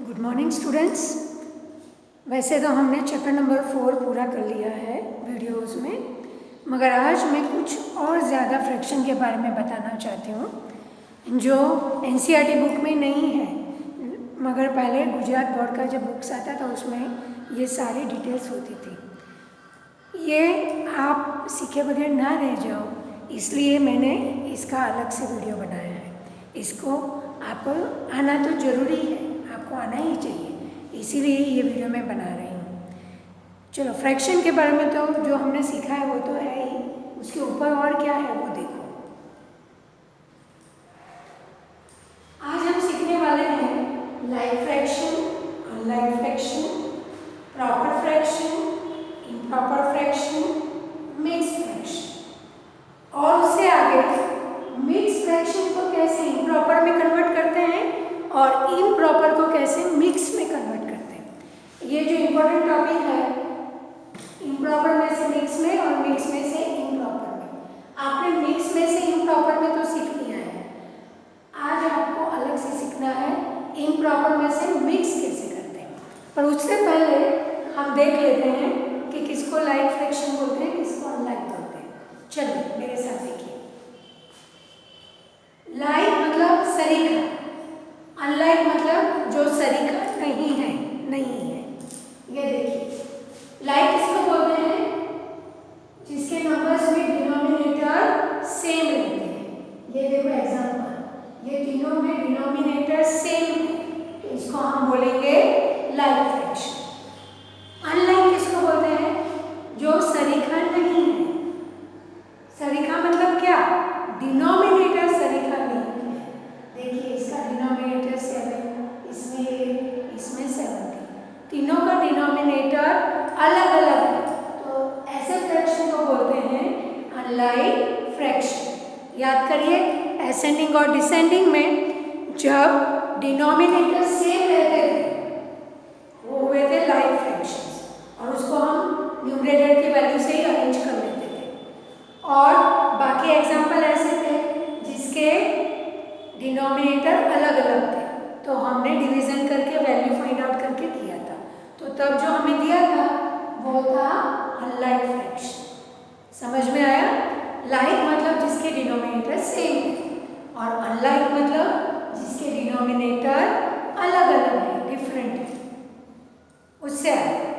Good morning students. वैसे तो हमने चैप्टर नंबर 4 पूरा कर लिया है वीडियोस में, मगर आज मैं कुछ और ज़्यादा फ्रैक्शन के बारे में बताना चाहती हूँ जो एनसीईआरटी बुक में नहीं है, मगर पहले गुजरात बोर्ड का जब बुक्स आता था उसमें ये सारी डिटेल्स होती थी। ये आप सीखे बगैर ना रह जाओ, इसलिए मैंने इसका अलग से वीडियो बनाया है। इसको आपको आना तो ज़रूरी है, आपको आना ही चाहिए, इसीलिए ये वीडियो मैं बना रही हूँ। चलो, फ्रैक्शन के बारे में तो जो हमने सीखा है वो तो है ही, उसके ऊपर और क्या है वो देखो। आज हम सीखने वाले हैं like fraction, unlike fraction, proper fraction, improper fraction, mix fraction. और उससे आगे मिक्स फ्रैक्शन को कैसे इम्प्रॉपर में कन्वर्ट करते हैं और इम्प्रॉपर को कैसे मिक्स में कन्वर्ट करते हैं। ये जो इम्पोर्टेंट टॉपिक है, इम्प्रॉपर में से मिक्स में और मिक्स में से इम्प्रॉपर में। आपने मिक्स में से इम्प्रॉपर में तो सीख लिया है, आज आपको अलग से सीखना है इम्प्रॉपर में से मिक्स कैसे करते हैं। पर उससे पहले हम देख लेते हैं कि किसको लाइक फ्रैक्शन बोलते हैं, किसको अनलाइक बोलते हैं। चलिए मेरे साथ देखिए। लाइक मतलब सरीखा, अनलाइक मतलब जो सरीखा नहीं है, नहीं है। ये देखिए, लाइक किसको बोलते हैं, जिसके नंबर्स में डिनोमिनेटर सेम रहते हैं। ये देखो एग्जांपल, ये तीनों में डिनोमिनेटर सेम है, तो इसको हम बोलेंगे लाइक फ्रैक्शन। अनलाइक किसको बोलते हैं, जो सरीखा नहीं है। सरीखा मतलब क्या, डिनोमिनेटर सरीखा नहीं है। देखिए इसका डिनोमिनेटर 7, इसमें 7, तीनों का डिनोमिनेटर अलग अलग है, तो ऐसे फ्रैक्शन को बोलते हैं अनलाइक फ्रैक्शन। याद करिए, असेंडिंग और डिसेंडिंग में जब डिनोमिनेटर सेम रहते थे वो हुए थे लाइक फ्रैक्शंस, और उसको हम न्यूमरेटर की वैल्यू से ही अरेंज कर लेते थे। और बाकी एग्जाम्पल ऐसे थे जिसके डिनोमिनेटर अलग अलग थे, तो हमने डिवीजन करके वैल्यू फाइंड आउट करके किया था, तो तब जो हमें दिया था वो था अनलाइक फ्रैक्शन। समझ में आया? लाइक मतलब जिसके डिनोमिनेटर सेम है, और अनलाइक मतलब जिसके डिनोमिनेटर अलग अलग है, डिफरेंट है। उससे आया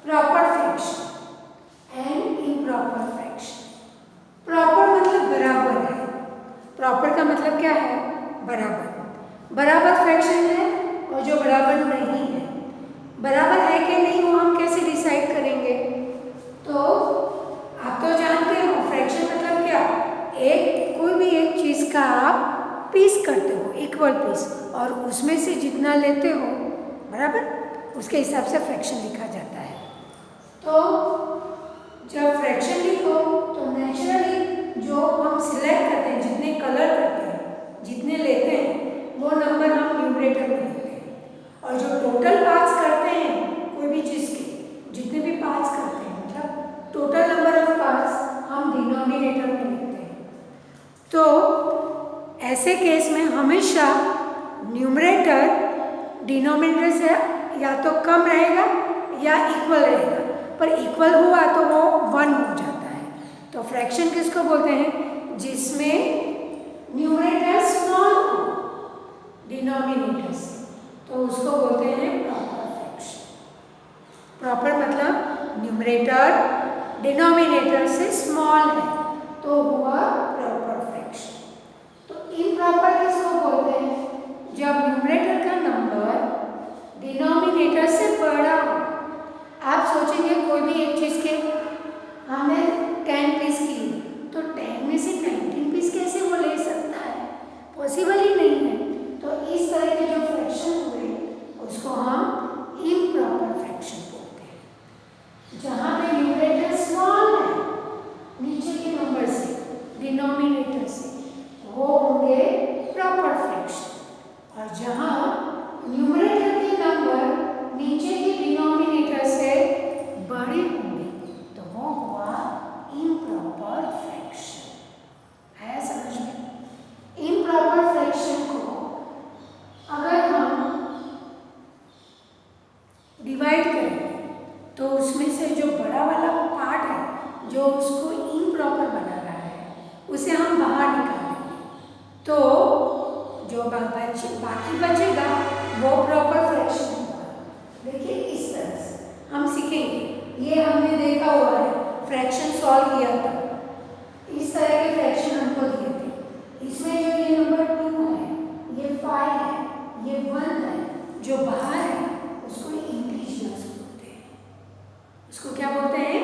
proper fraction and improper fraction. Proper मतलब बराबर है, प्रॉपर का मतलब क्या है, बराबर। बराबर फ्रैक्शन है और जो बराबर नहीं है। बराबर है कि नहीं वो हम कैसे डिसाइड करेंगे, तो आप तो जानते हो फ्रैक्शन मतलब क्या, कोई भी एक चीज़ का आप पीस करते हो, इक्वल पीस, और उसमें से जितना लेते हो बराबर, उसके हिसाब से फ्रैक्शन लिखा जाता है। तो जब फ्रैक्शन लिखो तो नेचुरली जो हम सिलेक्ट करते हैं, जितने कलर करते हैं, जितने लेते हैं, वो नंबर हम न्यूमरेटर में लिखते हैं, और जो टोटल पार्ट्स करते हैं कोई भी चीज़ के, जितने भी पार्ट्स करते हैं, मतलब टोटल नंबर ऑफ पार्ट्स हम डिनोमिनेटर में लिखते हैं। तो ऐसे केस में हमेशा न्यूमरेटर डिनोमिनेटर से या तो कम रहेगा या इक्वल रहेगा, पर इक्वल हुआ तो वो 1 हो जाता है। तो फ्रैक्शन किसको बोलते हैं, जिसमें न्यूमरेटर स्मॉल हो डिनोमिनेटर से, तो उसको बोलते हैं प्रॉपर फ्रैक्शन। प्रॉपर मतलब न्यूमरेटर डिनोमिनेटर से स्मॉल है, तो हुआ प्रॉपर फ्रैक्शन। तो इम्प्रॉपर किसको बोलते हैं, जब न्यूमरेटर का नंबर डिनोमिनेटर से बड़ा हो। आप सोचेंगे कोई भी एक चीज़ के हमने 10 पीस की, तो 10 में से 19 पीस कैसे वो ले सकता है, पॉसिबल ही नहीं है। तो इस तरह के जो फ्रैक्शन हुए उसको हम इम्प्रॉपर फ्रैक्शन बोलते हैं। जहाँ पे न्यूमरेटर स्मॉल है नीचे के नंबर से, डिनोमिनेटर से, वो होंगे प्रॉपर फ्रैक्शन, और जहाँ न्यूमरेटर के नंबर नीचे के डिनोमिनेटर से बड़े होंगे तो वो हुआ इम्प्रॉपर फ्रैक्शन। है समझ में? इम्प्रॉपर फ्रैक्शन को अगर हम जो बाकी बचेगा वो प्रॉपर फ्रैक्शन होगा। देखिए इस तरह से हम सीखेंगे। ये हमने देखा हुआ है, फ्रैक्शन सॉल्व किया था, इस तरह के फ्रैक्शन हमको दिए थे। इसमें जो ये नंबर 2 है, ये 5 है, ये 1 है, जो बाहर है उसको इंटीजर्स बोलते हैं। उसको क्या बोलते हैं?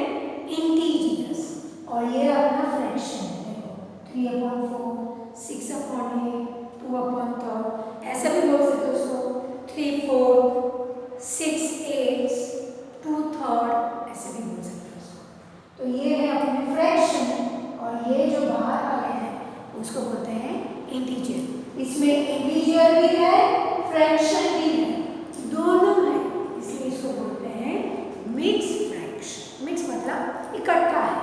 इंटीजर्स। और ये अपना फ्रैक्शन है, देखो 3/4, 6/8, 2/3, ऐसा भी बोल सकते हो उसको, 3/4, 6/8, 2/3, ऐसे भी बोल सकते हो उसको। तो ये है अपने फ्रैक्शन, और ये जो बाहर वाले हैं उसको बोलते हैं इंटीजर। इसमें इंटीजर भी है, फ्रैक्शन भी है, दोनों है, इसलिए इसको बोलते हैं मिक्स फ्रैक्शन। मिक्स मतलब इकट्ठा है,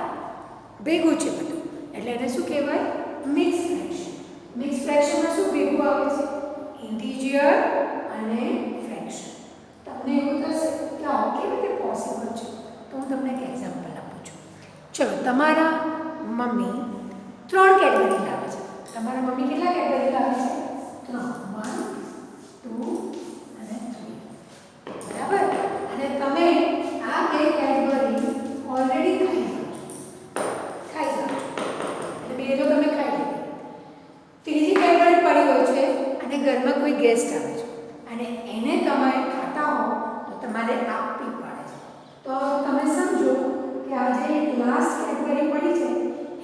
ભેગું છે બધું, એટલે એને શું કહેવાય? Mix fraction. મિક્સ ફ્રેક્શનમાં શું ભેગું આવે છે? ઇન્ટીજર અને ફ્રેક્શન. તમને એવું થશે કે આ કેવી રીતે પોસિબલ છે? તો હું તમને એક એક્ઝામ્પલ આપું છું. ચલો, તમારા મમ્મી 3 કેડબરી લાવે છે. તમારા મમ્મી કેટલા કેડબરી લાવે છે? 3, 1, 2 અને 3. બરાબર? અને તમે આ 2 કેડબરી ઓલરેડી ખાઈ એ તો તમે ખાઈ લીધી. ત્રીજી કેડબરી પડી હોય છે અને ઘરમાં કોઈ ગેસ્ટ આવે છે અને એને તમે ખાતા હો તો તમારે આપવી પડે છે. તો તમે સમજો કે આ જે લાસ્ટ કેડબરી પડી છે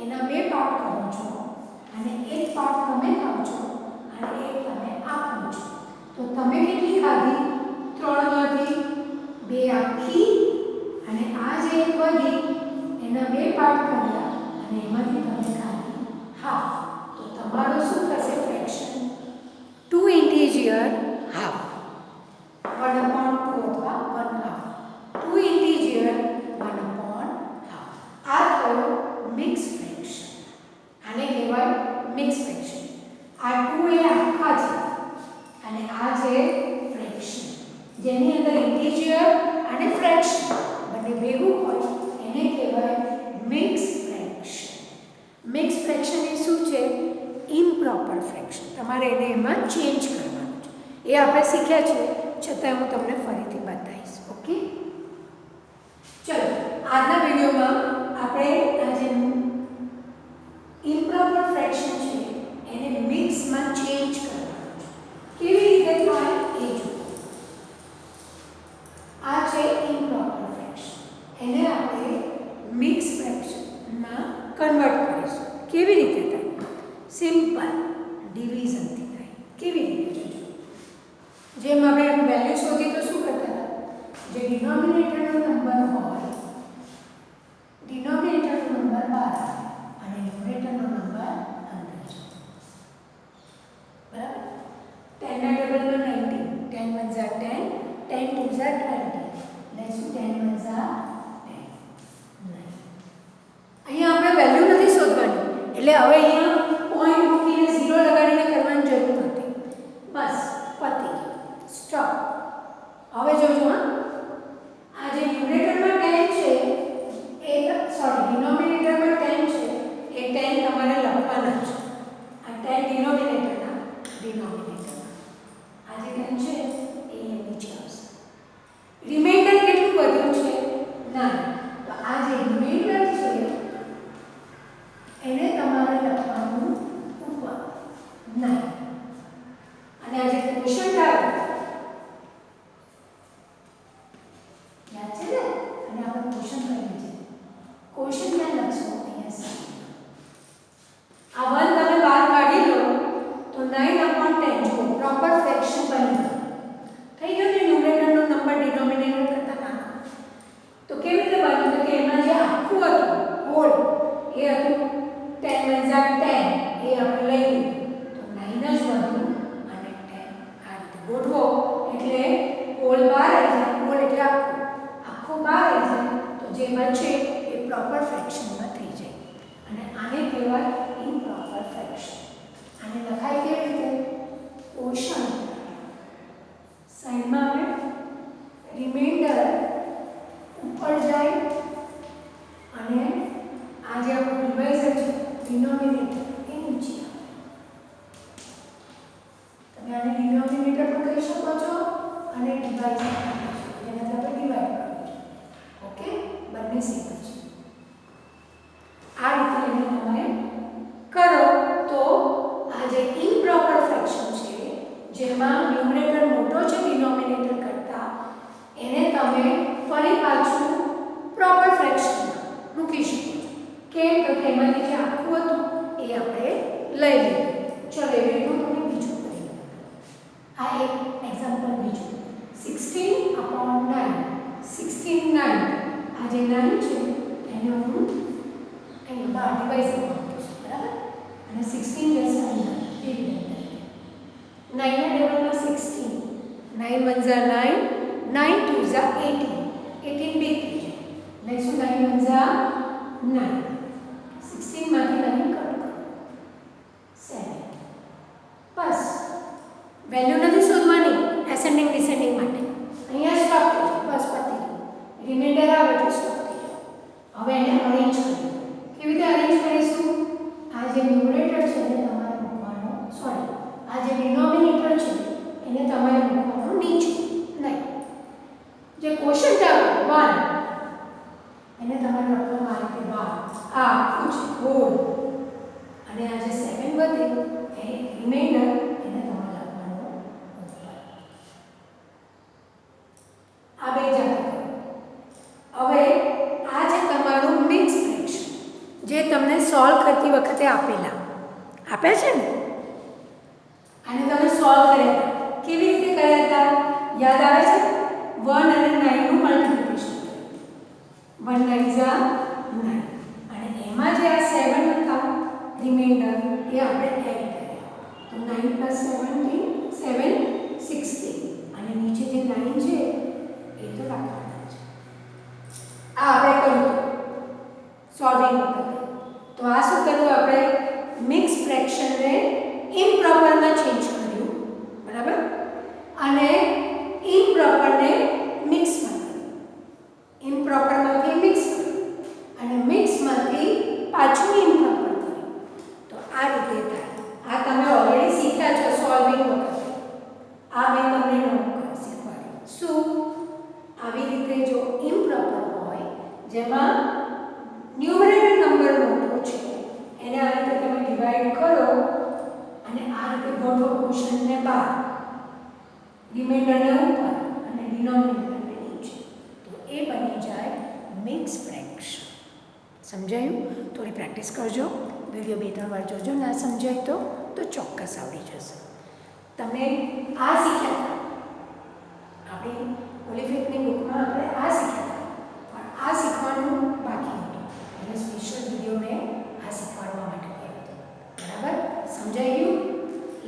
એના 2 પાર્ટ કરો છો અને એક પાર્ટ તમે ખાઓ છો અને એક તમે આપો છો. તો તમે કેટલી ખાધી? 3માંથી 2 આખી અને આ જે એક વધી એના 2 પાર્ટ કર્યા અને એમાંથી તમે ખાધી half. तो તમારો શું થશે ફ્રેક્શન? 2 ઇન્ટીજર half, 1/2 અથવા 1/2. 2 ઇન્ટીજર 1/2. આ થયો મિક્સ ફ્રેક્શન. આને કહેવાય મિક્સ ફ્રેક્શન. આ 2 એ આખા છે અને આ છે ફ્રેક્શન, જેની અંદર ઇન્ટીજર અને ફ્રેક્શન બંને ભેગું હોય એને કહેવાય મિક્સ ફ્રેક્શન. મિક્સ ફ્રેક્શન એ શું છે? Improper fraction. તમારે એને એમાં ચેન્જ કરવાનું છે. એ આપણે શીખ્યા છે, છતાં હું તમને ફરીથી બતાવીશ. ઓકે, ચલો આજના વિડીયોમાં આપણે આ જે ઇમ્પ્રોપર ફ્રેક્શન છે એને મિક્સમાં ચેન્જ કરવાનું છે. કેવી રીતે થાય એ જુઓ. આ છે ઇમ્પ્રોપર ફ્રેક્શન, એને આપણે મિક્સ ફ્રેક્શનમાં કન્વર્ટ કરીશું. કેવી રીતે થાય? સિમ્પલ ડિવિઝનથી થાય. કેવી રીતે જોજો. જેમ આપણે વેલ્યુ શોધી તો શું કરતા હતા? જે ડિનોમિનેટરનો નંબર હોય, ડિનોમિનેટરનો નંબર 12 અને ન્યુમરેટરનો નંબર 15 છે. બરાબર? 10 ના ડબલમાં 19, 10 1 ઝા 10, 10 2 ઝા 20, લેટ્સ 10 1 ઝા 10. અહીંયા આપણે વેલ્યુ નથી શોધવાની, એટલે હવે અહીંયા પોઈન્ટ મૂકીને 0 લગાડીને કરવાની જરૂર નથી. બસ પતી ગયું, સ્ટોપ. હવે જોજો, હા, આ જે ન્યુમરેટરમાં 10 છે એ ડિનોમિનેટરમાં 10 છે, એ 10 તમારે લખવાના છે. આ 10 ડિનોમિનેટરમાં આ જે 10 છે એ નીચે આવશે. રિમાઇન્ડર કેટલું વધ્યું છે? 9. તો આ જે રિમાઇન્ડર છે એને તમારે લખવાનું ઉપર 9. અને આ જે ક્વોશન્ટ આવે યાદ છે ને? અને આપણે ક્વોશન્ટ કરીએ છીએ. ક્વોશન્ટ ક્યાં લખશો? અહીંયા સાઈડ. આ 1 તમે બહાર કાઢી લો તો 9/10 જો પ્રોપર ફ્રેક્શન બની ગયું. થઈ ગયો ને? ન્યુમરેટરનો નંબર ડિનોમિનેટર કરતા નાનો. તો કેવી રીતે બન્યું? તો કે એમાં જે આખું હતું હોલ એ હતું 10 1 ઝા 10, એ આપણે લઈ લીધું તો 9 જ વધ્યું અને 10 આ રીતે ગોઠવો એટલે હોલ બહાર આવી જાય. હોલ એટલે આખું બહાર આવી જાય તો જે બચે એ પ્રોપર ફ્રેક્શનમાં થઈ જાય. અને આને કહેવાય ઇમ્પ્રોપર ફ્રેક્શન. આને લખાય કેવી રીતે? ક્વોશન્ટ સાઈડમાં આવે, રિમાઇન્ડર ઉપર જાય અને આ જે આપણું ડિવાઇઝર છે ડિનોમિનેટર એ નીચે આવે. તમે આને ડિનોમિનેટર પણ કહી શકો છો અને ડિવાઇડ પણ કહી શકો છો, જેનાથી આપણે ડિવાઇડ કરીએ. ઓકે, બંને સેમ છે. આ રીતે એને તમે કરો તો આ જે ઇમ્પ્રોપર ફ્રેક્શન છે, જેમાં ન્યુમરેટર મોટો છે ડિનોમિનેટર કરતાં, એને તમે ફરી પાછું પ્રોપર ફ્રેક્શનમાં મૂકી શકો છો. કેમ? તો તેમાંથી જે આખું હતું એ આપણે લઈ લઈએ. ચલો, એવી રીતનું તમે બીજું કરી લો. આ એક એક્ઝામ્પલ બીજું 16/9. 16 9. આ જે 9 છે એને હું અહીંયા બહાર ડિવાઇડ કરીશ, બરાબર? અને 16 લેસ 9 ના ટેબલમાં 16. 9 1 જા 9, 9 2 જા 18. 18 બી થઈ જાય. લઈશું 9 1 જા 9. 16 માંથી 9 કટ કરો. 7. બસ. વેલ્યુ નથી શોધવાની એસેન્ડિંગ ડિસેન્ડિંગ માટે. અહીંયા સ્ટોપ થઈ જાય. બસ પતી ગયું. રિમાઇન્ડર આવે એટલે સ્ટોપ થઈ જાય. હવે એને અરેન્જ કરીએ. કેવી રીતે અરેન્જ કરીશું? આ જે ન્યુમરેટર છે એને તમારે મૂકવાનો, સોરી, આ જે ડિનોમિનેટર છે એને તમારે મૂકવાનો નીચે, નહીં. જે ક્વોશન્ટ આવે 1 એને તમારે લખવાનું આ રીતે બહાર. આ આખું છે હોલ. અને આ જે 7 વધે એ રિમાઇન્ડર એને તમારે લખવાનું ઉપર. આ બે જાતે કરો. હવે આ છે તમારું મિક્સ ફ્રેક્શન, જે તમને સોલ્વ કરતી વખતે આપ્યા છે ને. આને તમે સોલ્વ કર્યા હતા. કેવી રીતે કર્યા હતા? યાદ આવે છે? 1 અને 9 નું મલ્ટીપ્લિકેશન. 1 9 જા 9. અને એમાં જે આ 7 હતા રિમાઇન્ડર એ આપણે એડ કર્યા. તો 9 + 7 16. અને નીચે જે 9 છે એ તો રાખવાના છે. આ આપણે કર્યું સોલ્વિંગ વખતે. તો આ શું કર્યું આપણે? મિક્સ ફ્રેક્શનને ઇમ્પ્રોપરમાં ચેન્જ કર્યું, બરાબર? અને ઇમ્પ્રોપરને મિક્સમાં કર્યું. ઇમ્પ્રોપરમાંથી મિક્સ કર્યું અને મિક્સમાંથી પાછું ઇમ્પ્રોપર કર્યું. તો આ રીતે થાય. આ તમે ઓલરેડી શીખ્યા છો સોલ્વિંગ વખતે. આ મેં તમને નવું શીખવાડ્યું. શું? આવી રીતે જો ઇમ્પ્રોપર હોય, જેમાં ન્યુમરેટર નંબર મોટો છે, એને આ રીતે તમે ડિવાઇડ કરો અને આ રીતે ગોઠવો ક્વોશન્ટને બહાર, રિમાઇન્ડરને ઉપર અને ડિનોમિનેટરને નીચે. તો એ બની જાય મિક્સ ફ્રેક્શન. સમજાયું? થોડી પ્રેક્ટિસ કરજો. વિડીયો 2-3 વાર જોજો. ના સમજાય તો ચોક્કસ આવડી જશે. તમે આ શીખ્યા હતા આપણી ઓલિફિકની બુકમાં, આપણે આ શીખ્યા હતા, પણ આ શીખવાનું બાકી હતું. એને સ્પેશિયલ વિડીયો મેં આ શીખવાડવા માટે કર્યો હતો. બરાબર? સમજાઈ ગયું?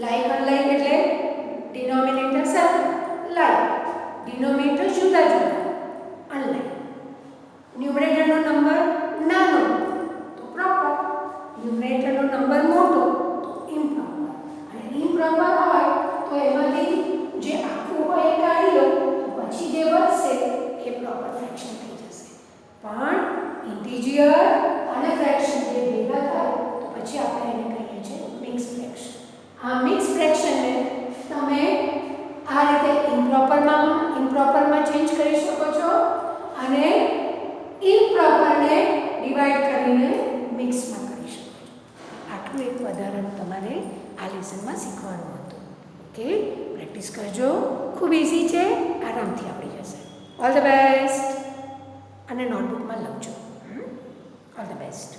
લાઈક અનલાઈક એટલે ડિનોમિનેટર સાથે લાઈક, ડિનોમિનેટર જુદા જુદા, અનલાઈક. ન્યુમરેટરનો નંબર નાનો તો પ્રોપર, ન્યુમરેટરનો નંબર મોટો તો ઇમ્પ્રોપર. અને ઇમ્પ્રોપર હોય તો એમાંથી જે આખું હોય એ કાઢી લો, તો પછી જે વધશે એ પ્રોપર ફ્રેક્શન થઈ જશે. પણ ઇન્ટિજર અને ફ્રેક્શન જે ભેગા થાય તો પછી આપણે એને કહીએ છીએ મિક્સ ફ્રેક્શન. આ મિક્સ ફ્રેક્શનને તમે આ રીતે ઇમ્પ્રોપરમાં ચેન્જ કરી શકો છો અને ઇમ્પ્રોપરને ડિવાઇડ કરીને મિક્સમાં કરી શકો છો. આટલું એક વધારાનું તમારે આ લેસનમાં શીખવાનું હતું. ઓકે, પ્રેક્ટિસ કરજો. ખૂબ ઇઝી છે, આરામથી આવડી જશે. All the best. અને નોટબુકમાં લખજો. All the best.